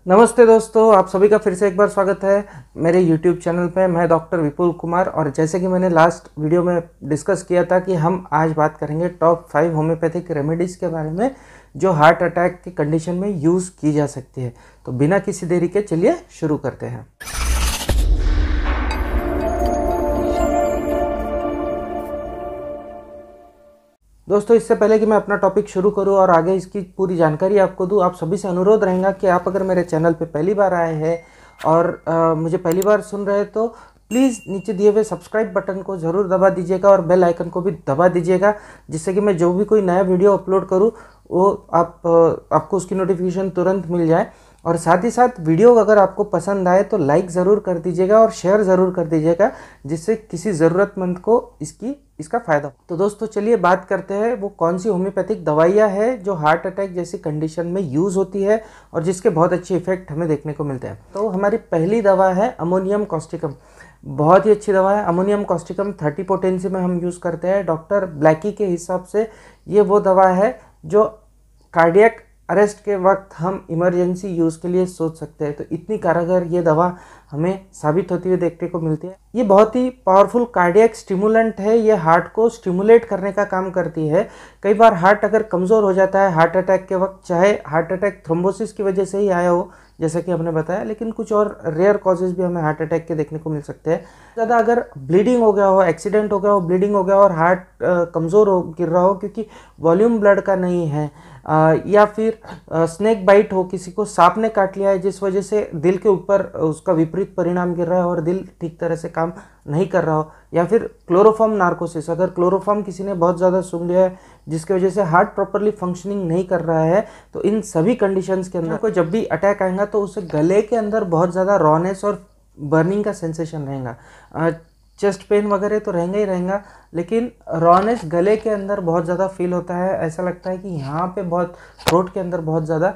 नमस्ते दोस्तों, आप सभी का फिर से एक बार स्वागत है मेरे YouTube चैनल पे। मैं डॉक्टर विपुल कुमार, और जैसे कि मैंने लास्ट वीडियो में डिस्कस किया था कि हम आज बात करेंगे टॉप 5 होम्योपैथिक रेमेडीज़ के बारे में जो हार्ट अटैक की कंडीशन में यूज़ की जा सकती है। तो बिना किसी देरी के चलिए शुरू करते हैं। दोस्तों, इससे पहले कि मैं अपना टॉपिक शुरू करूं और आगे इसकी पूरी जानकारी आपको दूं, आप सभी से अनुरोध रहेगा कि आप अगर मेरे चैनल पे पहली बार आए हैं और मुझे पहली बार सुन रहे हैं तो प्लीज़ नीचे दिए हुए सब्सक्राइब बटन को ज़रूर दबा दीजिएगा और बेल आइकन को भी दबा दीजिएगा, जिससे कि मैं जो भी कोई नया वीडियो अपलोड करूँ वो आपको उसकी नोटिफिकेशन तुरंत मिल जाए। और साथ ही साथ वीडियो अगर आपको पसंद आए तो लाइक ज़रूर कर दीजिएगा और शेयर ज़रूर कर दीजिएगा, जिससे किसी ज़रूरतमंद को इसका फ़ायदा हो। तो दोस्तों, चलिए बात करते हैं वो कौन सी होम्योपैथिक दवाइयाँ हैं जो हार्ट अटैक जैसी कंडीशन में यूज़ होती है और जिसके बहुत अच्छे इफेक्ट हमें देखने को मिलते हैं। तो हमारी पहली दवा है अमोनियम कॉस्टिकम। बहुत ही अच्छी दवा है अमोनियम कॉस्टिकम। 30 पोटेंसी में हम यूज़ करते हैं। डॉक्टर ब्लैकी के हिसाब से ये वो दवा है जो कार्डियक अरेस्ट के वक्त हम इमरजेंसी यूज़ के लिए सोच सकते हैं। तो इतनी कारगर ये दवा हमें साबित होती हुई देखने को मिलती है। ये बहुत ही पावरफुल कार्डियक स्टिमुलेंट है। ये हार्ट को स्टिमुलेट करने का काम करती है। कई बार हार्ट अगर कमज़ोर हो जाता है हार्ट अटैक के वक्त, चाहे हार्ट अटैक थ्रोम्बोसिस की वजह से ही आया हो जैसा कि हमने बताया, लेकिन कुछ और रेयर कॉजेज़ भी हमें हार्ट अटैक के देखने को मिल सकते हैं। ज़्यादा अगर ब्लीडिंग हो गया हो, एक्सीडेंट हो गया हो, ब्लीडिंग हो गया हो और हार्ट कमज़ोर हो गिर रहा हो क्योंकि वॉल्यूम ब्लड का नहीं है, या फिर स्नेक बाइट हो, किसी को सांप ने काट लिया है जिस वजह से दिल के ऊपर उसका विपरीत परिणाम गिर रहा है और दिल ठीक तरह से काम नहीं कर रहा हो, या फिर क्लोरोफॉर्म नार्कोसिस, अगर क्लोरोफॉर्म किसी ने बहुत ज़्यादा सूंघ लिया है जिसकी वजह से हार्ट प्रॉपरली फंक्शनिंग नहीं कर रहा है, तो इन सभी कंडीशंस के अंदर को जब भी अटैक आएगा तो उसे गले के अंदर बहुत ज़्यादा रॉनेस और बर्निंग का सेंसेशन रहेगा। चेस्ट पेन वगैरह तो रहेंगे ही रहेगा, लेकिन रॉनेस गले के अंदर बहुत ज़्यादा फील होता है। ऐसा लगता है कि यहाँ पे बहुत थ्रोट के अंदर बहुत ज़्यादा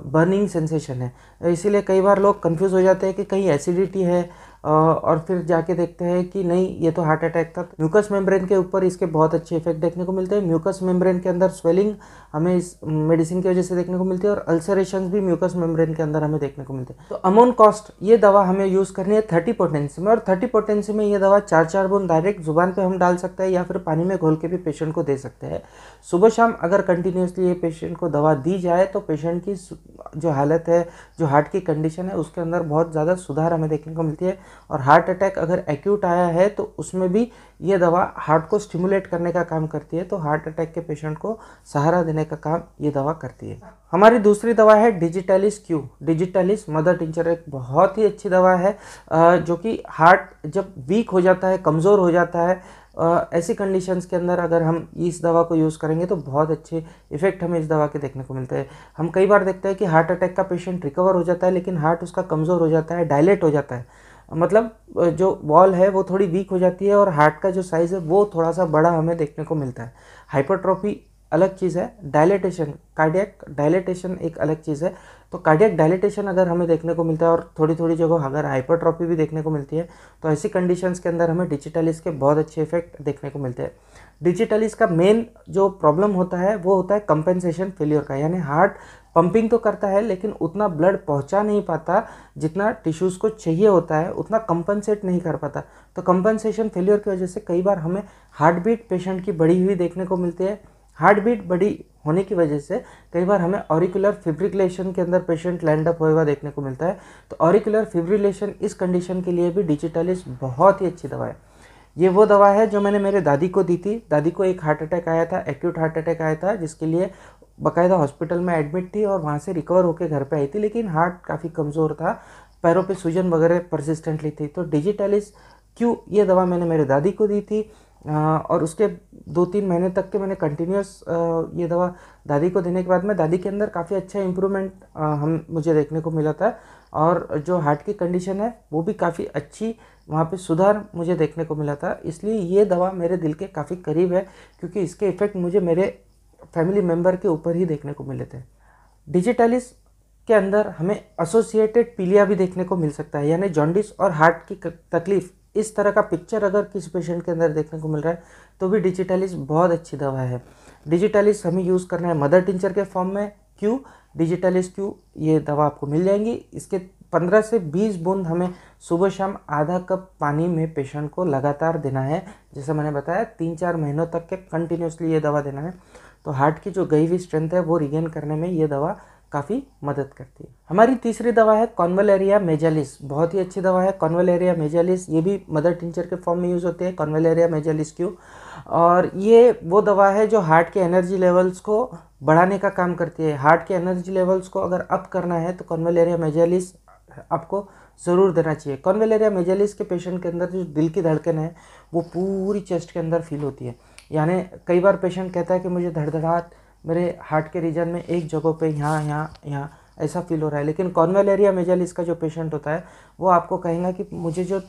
बर्निंग सेंसेशन है। इसीलिए कई बार लोग कंफ्यूज हो जाते हैं कि कहीं एसिडिटी है, और फिर जाके देखते हैं कि नहीं, ये तो हार्ट अटैक था। म्यूकस मेम्ब्रेन के ऊपर इसके बहुत अच्छे इफेक्ट देखने को मिलते हैं। म्यूकस मेम्ब्रेन के अंदर स्वेलिंग हमें इस मेडिसिन की वजह से देखने को मिलती है और अल्सरेशन भी म्यूकस मेम्ब्रेन के अंदर हमें देखने को मिलते हैं। तो अमोन कॉस्ट ये दवा हमें यूज़ करनी है 30 पोटेंसी में, और 30 पोटेंसी में ये दवा 4 बूंद डायरेक्ट जुबान पे हम डाल सकते हैं या फिर पानी में घोल के भी पेशेंट को दे सकते हैं। सुबह शाम अगर कंटिन्यूसली ये पेशेंट को दवा दी जाए तो पेशेंट की जो हालत है, जो हार्ट की कंडीशन है, उसके अंदर बहुत ज़्यादा सुधार हमें देखने को मिलती है। और हार्ट अटैक अगर एक्यूट आया है तो उसमें भी ये दवा हार्ट को स्टिमुलेट करने का काम करती है। तो हार्ट अटैक के पेशेंट को सहारा देने का काम ये दवा करती है। हमारी दूसरी दवा है digitalis Q. Digitalis mother tincture एक बहुत ही अच्छी दवा है, जो कि हार्ट जब वीक हो जाता है, कमज़ोर हो जाता है, ऐसी कंडीशंस के अंदर अगर हम इस दवा को यूज़ करेंगे तो बहुत अच्छे इफेक्ट हमें इस दवा के देखने को मिलते हैं। हम कई बार देखते हैं कि हार्ट अटैक का पेशेंट रिकवर हो जाता है लेकिन हार्ट उसका कमज़ोर हो जाता है, डायलेट हो जाता है, मतलब जो वॉल है वो थोड़ी वीक हो जाती है और हार्ट का जो साइज़ है वो थोड़ा सा बड़ा हमें देखने को मिलता है। हाइपरट्रॉफी अलग चीज़ है, डायलेटेशन, कार्डियक डायलेटेशन एक अलग चीज़ है। तो कार्डियक डायलेटेशन अगर हमें देखने को मिलता है और थोड़ी थोड़ी जगह अगर हाइपरट्रॉफी भी देखने को मिलती है, तो ऐसी कंडीशंस के अंदर हमें डिजिटलिस के बहुत अच्छे इफेक्ट देखने को मिलते हैं। डिजिटलिस का मेन जो प्रॉब्लम होता है वो होता है कंपेंसेशन फेलियर का, यानी हार्ट पंपिंग तो करता है लेकिन उतना ब्लड पहुंचा नहीं पाता, जितना टिश्यूज़ को चाहिए होता है उतना कंपनसेट नहीं कर पाता। तो कंपनसेशन फेलियर की वजह से कई बार हमें हार्ट बीट पेशेंट की बढ़ी हुई देखने को मिलती है। हार्ट बीट बड़ी होने की वजह से कई बार हमें ऑरिकुलर फिब्रिलेशन के अंदर पेशेंट लैंड अप हुआ देखने को मिलता है। तो ऑरिकुलर फिब्रिलेशन इस कंडीशन के लिए भी डिजिटलिस बहुत ही अच्छी दवा है। ये वो दवा है जो मैंने मेरे दादी को दी थी। दादी को एक हार्ट अटैक आया था, एक्यूट हार्ट अटैक आया था, जिसके लिए बाकायदा हॉस्पिटल में एडमिट थी और वहाँ से रिकवर होकर घर पे आई थी, लेकिन हार्ट काफ़ी कमज़ोर था, पैरों पे सूजन वगैरह परसिस्टेंटली थी। तो डिजिटलिस क्यों ये दवा मैंने मेरे दादी को दी थी, और उसके 2-3 महीने तक के मैंने कंटिन्यूस ये दवा दादी को देने के बाद में दादी के अंदर काफ़ी अच्छा इम्प्रूवमेंट मुझे देखने को मिला था, और जो हार्ट की कंडीशन है वो भी काफ़ी अच्छी, वहाँ पे सुधार मुझे देखने को मिला था। इसलिए ये दवा मेरे दिल के काफ़ी करीब है, क्योंकि इसके इफ़ेक्ट मुझे मेरे फैमिली मेम्बर के ऊपर ही देखने को मिले थे। डिजिटलिस के अंदर हमें एसोसिएटेड पीलिया भी देखने को मिल सकता है, यानी जॉन्डिस और हार्ट की तकलीफ, इस तरह का पिक्चर अगर किसी पेशेंट के अंदर देखने को मिल रहा है तो भी डिजिटलिस बहुत अच्छी दवा है। डिजिटलिस हमें यूज़ करना है मदर टिंचर के फॉर्म में क्यू, डिजिटलिस क्यू, ये दवा आपको मिल जाएंगी। इसके 15 से 20 बूंद हमें सुबह शाम आधा कप पानी में पेशेंट को लगातार देना है। जैसे मैंने बताया 3-4 महीनों तक के कंटिन्यूसली ये दवा देना है। तो हार्ट की जो गई हुई स्ट्रेंथ है वो रिगेन करने में ये दवा काफ़ी मदद करती है। हमारी तीसरी दवा है कॉन्वालेरिया मेजालिस। बहुत ही अच्छी दवा है कॉन्वालेरिया मेजालिस। ये भी मदर टिंचर के फॉर्म में यूज़ होती है, कॉन्वालेरिया मेजालिस क्यू। और ये वो दवा है जो हार्ट के एनर्जी लेवल्स को बढ़ाने का काम करती है। हार्ट के एनर्जी लेवल्स को अगर अप करना है तो कॉन्वालेरिया मेजालिस आपको ज़रूर देना चाहिए। कॉन्वालेरिया मेजालिस के पेशेंट के अंदर जो दिल की धड़कन है वो पूरी चेस्ट के अंदर फील होती है। यानी कई बार पेशेंट कहता है कि मुझे धड़धड़ाहट मेरे हार्ट के रीजन में एक जगह पे यहाँ ऐसा फील हो रहा है। लेकिन कॉन्वालेरिया मेजालिस का जो पेशेंट होता है वो आपको कहेगा कि मुझे जो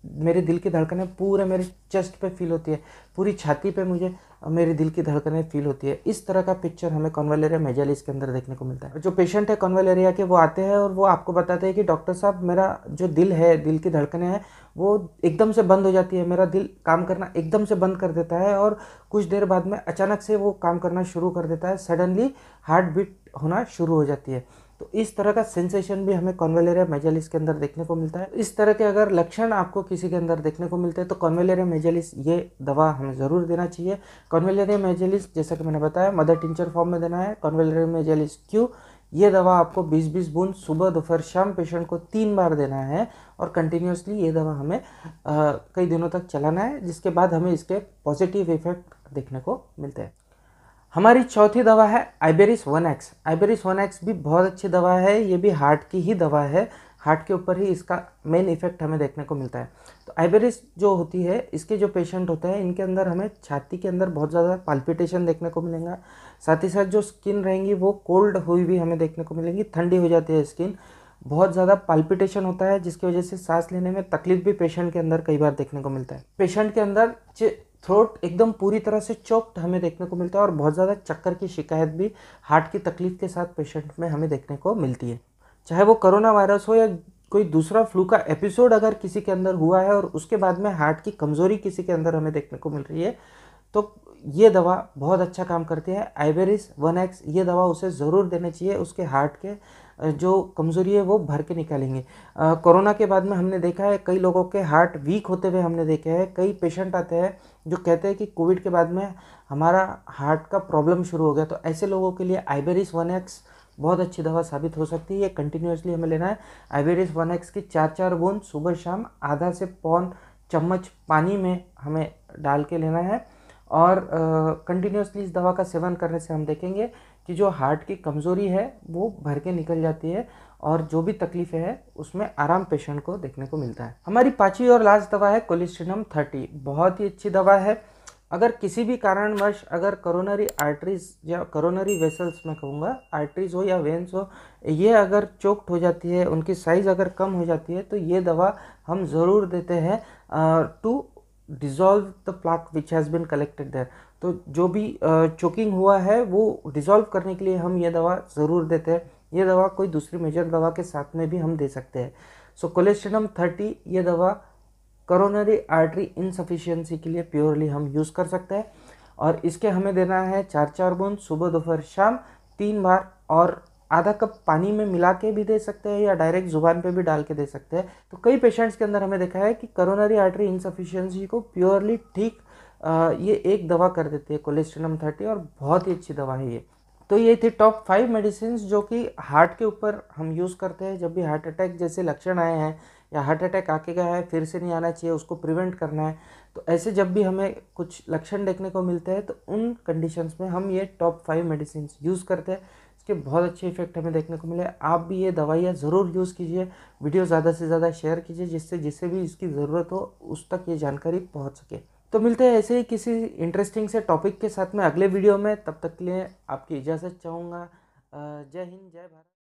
मेरे दिल की धड़कनें पूरे मेरे चेस्ट पे फील होती है, पूरी छाती पे मुझे मेरे दिल की धड़कनें फील होती है। इस तरह का पिक्चर हमें कॉन्वालेरिया मेजालिस के अंदर देखने को मिलता है। जो पेशेंट है कॉन्वालेरिया के वो आते हैं और वो आपको बताते हैं कि डॉक्टर साहब मेरा जो दिल है, दिल की धड़कनें हैं वो एकदम से बंद हो जाती है, मेरा दिल काम करना एकदम से बंद कर देता है और कुछ देर बाद में अचानक से वो काम करना शुरू कर देता है, सडनली हार्ट बीट होना शुरू हो जाती है। तो इस तरह का सेंसेशन भी हमें कॉन्वालेरिया मेजालिस के अंदर देखने को मिलता है। इस तरह के अगर लक्षण आपको किसी के अंदर देखने को मिलते हैं तो कॉन्वालेरिया मेजालिस ये दवा हमें ज़रूर देना चाहिए। कॉन्वालेरिया मेजालिस जैसा कि मैंने बताया मदर टिंचर फॉर्म में देना है। कॉन्वालेरिया मेजालिस क्यू, ये दवा आपको 20-20 बूंद सुबह दोपहर शाम पेशेंट को 3 बार देना है और कंटिन्यूसली ये दवा हमें कई दिनों तक चलाना है, जिसके बाद हमें इसके पॉजिटिव इफेक्ट देखने को मिलते हैं। हमारी चौथी दवा है आइबेरिस 1X। आइबेरिस 1X भी बहुत अच्छी दवा है। ये भी हार्ट की ही दवा है, हार्ट के ऊपर ही इसका मेन इफेक्ट हमें देखने को मिलता है। तो आइबेरिस जो होती है, इसके जो पेशेंट होते हैं इनके अंदर हमें छाती के अंदर बहुत ज़्यादा पाल्पिटेशन देखने को मिलेगा। साथ ही साथ जो स्किन रहेंगी वो कोल्ड हुई भी हमें देखने को मिलेंगी, ठंडी हो जाती है स्किन, बहुत ज़्यादा पाल्पिटेशन होता है जिसकी वजह से सांस लेने में तकलीफ भी पेशेंट के अंदर कई बार देखने को मिलता है। पेशेंट के अंदर थ्रोट एकदम पूरी तरह से चोक्ड हमें देखने को मिलता है और बहुत ज़्यादा चक्कर की शिकायत भी हार्ट की तकलीफ के साथ पेशेंट में हमें देखने को मिलती है। चाहे वो कोरोना वायरस हो या कोई दूसरा फ्लू का एपिसोड अगर किसी के अंदर हुआ है और उसके बाद में हार्ट की कमज़ोरी किसी के अंदर हमें देखने को मिल रही है तो ये दवा बहुत अच्छा काम करती है। आइबेरिस 1X ये दवा उसे ज़रूर देनी चाहिए, उसके हार्ट के जो कमज़ोरी है वो भर के निकालेंगे। कोरोना के बाद में हमने देखा है कई लोगों के हार्ट वीक होते हुए हमने देखे हैं। कई पेशेंट आते हैं जो कहते हैं कि कोविड के बाद में हमारा हार्ट का प्रॉब्लम शुरू हो गया। तो ऐसे लोगों के लिए आइबेरिस 1X बहुत अच्छी दवा साबित हो सकती है। ये कंटिन्यूसली हमें लेना है। आइबेरिस 1X की 4-4 बूंद सुबह शाम आधा से पौन चम्मच पानी में हमें डाल के लेना है और कंटिन्यूसली इस दवा का सेवन करने से हम देखेंगे कि जो हार्ट की कमज़ोरी है वो भर के निकल जाती है और जो भी तकलीफ़ें है उसमें आराम पेशेंट को देखने को मिलता है। हमारी पांचवी और लास्ट दवा है कोलेस्ट्रिनम 30। बहुत ही अच्छी दवा है। अगर किसी भी कारणवश अगर कोरोनरी आर्टरीज या कोरोनरी वेसल्स में कहूँगा, आर्टरीज हो या वेन्स हो, ये अगर चोक्ड हो जाती है, उनकी साइज़ अगर कम हो जाती है तो ये दवा हम ज़रूर देते हैं to dissolve the plaque which has been collected there. तो जो भी चोकिंग हुआ है वो डिज़ोल्व करने के लिए हम ये दवा ज़रूर देते हैं। ये दवा कोई दूसरी मेजर दवा के साथ में भी हम दे सकते हैं। सो कोलेस्ट्रिनम 30 ये दवा कोरोनरी आर्टरी इनसफिशिएंसी के लिए प्योरली हम यूज़ कर सकते हैं और इसके हमें देना है 4-4 बूंद सुबह दोपहर शाम 3 बार और आधा कप पानी में मिला के भी दे सकते हैं या डायरेक्ट जुबान पे भी डाल के दे सकते हैं। तो कई पेशेंट्स के अंदर हमें देखा है कि कोरोनरी आर्टरी इनसफिशिएंसी को प्योरली ठीक ये एक दवा कर देती है कोलेस्ट्रिनम 30 और बहुत ही अच्छी दवा है ये। तो ये थी टॉप 5 मेडिसिन जो कि हार्ट के ऊपर हम यूज़ करते हैं जब भी हार्ट अटैक जैसे लक्षण आए हैं या हार्ट अटैक आके गया है फिर से नहीं आना चाहिए, उसको प्रिवेंट करना है। तो ऐसे जब भी हमें कुछ लक्षण देखने को मिलते हैं तो उन कंडीशंस में हम ये टॉप 5 मेडिसिन यूज़ करते हैं। इसके बहुत अच्छे इफेक्ट हमें देखने को मिले। आप भी ये दवाइयाँ ज़रूर यूज़ कीजिए, वीडियो ज़्यादा से ज़्यादा शेयर कीजिए जिससे जिसे भी इसकी ज़रूरत हो उस तक ये जानकारी पहुँच सके। तो मिलते हैं ऐसे ही किसी इंटरेस्टिंग से टॉपिक के साथ में अगले वीडियो में। तब तक के लिए आपकी इजाज़त चाहूँगा। जय हिंद, जय भारत।